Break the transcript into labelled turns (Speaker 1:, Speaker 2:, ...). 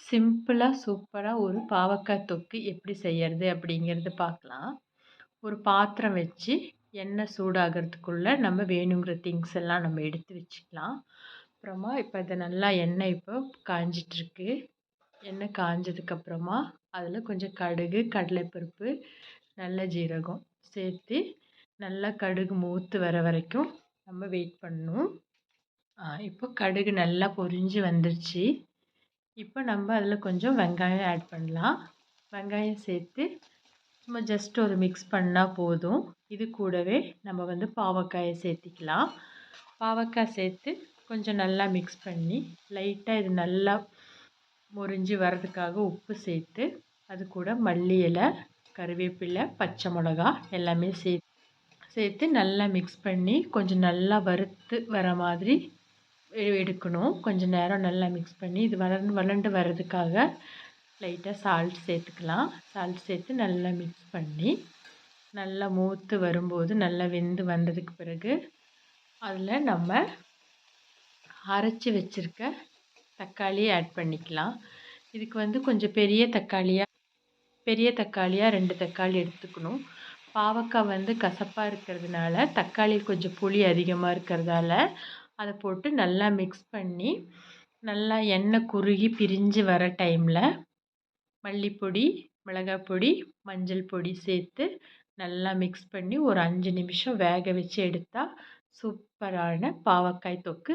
Speaker 1: சிம்பிளா, சூப்பரா ஒரு பாவக்காய் தொக்கு எப்படி செய்யறது அப்படிங்கிறது பார்க்கலாம். ஒரு பாத்திரம் வச்சு, எண்ணெய் சூடாகறதுக்குள்ள நம்ம வேணுங்கிற திங்ஸ் எல்லாம் நம்ம எடுத்து வச்சுக்கலாம். அப்புறமா இப்ப இத நல்லா எண்ணெய் இப்போ காய்ஞ்சிட்டுருக்கு. எண்ணெய் காய்ஞ்சதுக்கப்புறமா, அதில கொஞ்சம் கடுகு, கடலைப்பருப்பு, நல்ல ஜீரகம் சேர்த்து, நல்லா கடுகு மூத்து வர வரைக்கும் நம்ம வெயிட் பண்ணணும். இப்போ கடுகு நல்லா பொரிஞ்சு வந்துருச்சு. இப்போ நம்ம அதில் கொஞ்சம் வெங்காயம் ஆட் பண்ணலாம். வெங்காயம் சேர்த்து சும்மா ஜஸ்ட் ஒரு மிக்ஸ் பண்ணால் போதும். இது கூடவே நம்ம வந்து பாவக்காயை சேர்த்திக்கலாம். பாவக்காய் சேர்த்து கொஞ்சம் நல்லா மிக்ஸ் பண்ணி லைட்டாக இது நல்லா முறிஞ்சு வர்றதுக்காக உப்பு சேர்த்து, அது கூட மல்லி இலை, கருவேப்பிலை, பச்சை மிளகா எல்லாமே சேர்த்து நல்லா மிக்ஸ் பண்ணி கொஞ்சம் நல்லா வறுத்து வர மாதிரி எடுக்கணும். கொஞ்சம் நேரம் நல்லா மிக்ஸ் பண்ணி இது வளண்டு வர்றதுக்காக லைட்டாக சால்ட் சேர்த்துக்கலாம். சால்ட் சேர்த்து நல்லா மிக்ஸ் பண்ணி நல்லா மூத்து வரும்போது நல்லா வெந்து வந்ததுக்கு பிறகு அதில் நம்ம அரைச்சி வச்சுருக்க தக்காளியை ஆட் பண்ணிக்கலாம். இதுக்கு வந்து கொஞ்சம் பெரிய தக்காளியாக 2 தக்காளி எடுத்துக்கணும். பாவக்காய் வந்து கசப்பாக இருக்கிறதுனால தக்காளி கொஞ்சம் புளி அதிகமாக இருக்கிறதால அதை போட்டு நல்லா மிக்ஸ் பண்ணி நல்லா எண்ணெய் குறுகி பிரிஞ்சு வர டைமில் மல்லிப்பொடி, மிளகாய் பொடி, மஞ்சள் பொடி சேர்த்து நல்லா மிக்ஸ் பண்ணி ஒரு 5 நிமிஷம் வேக வச்சு எடுத்தால் சூப்பரான பாவக்காய் தொக்கு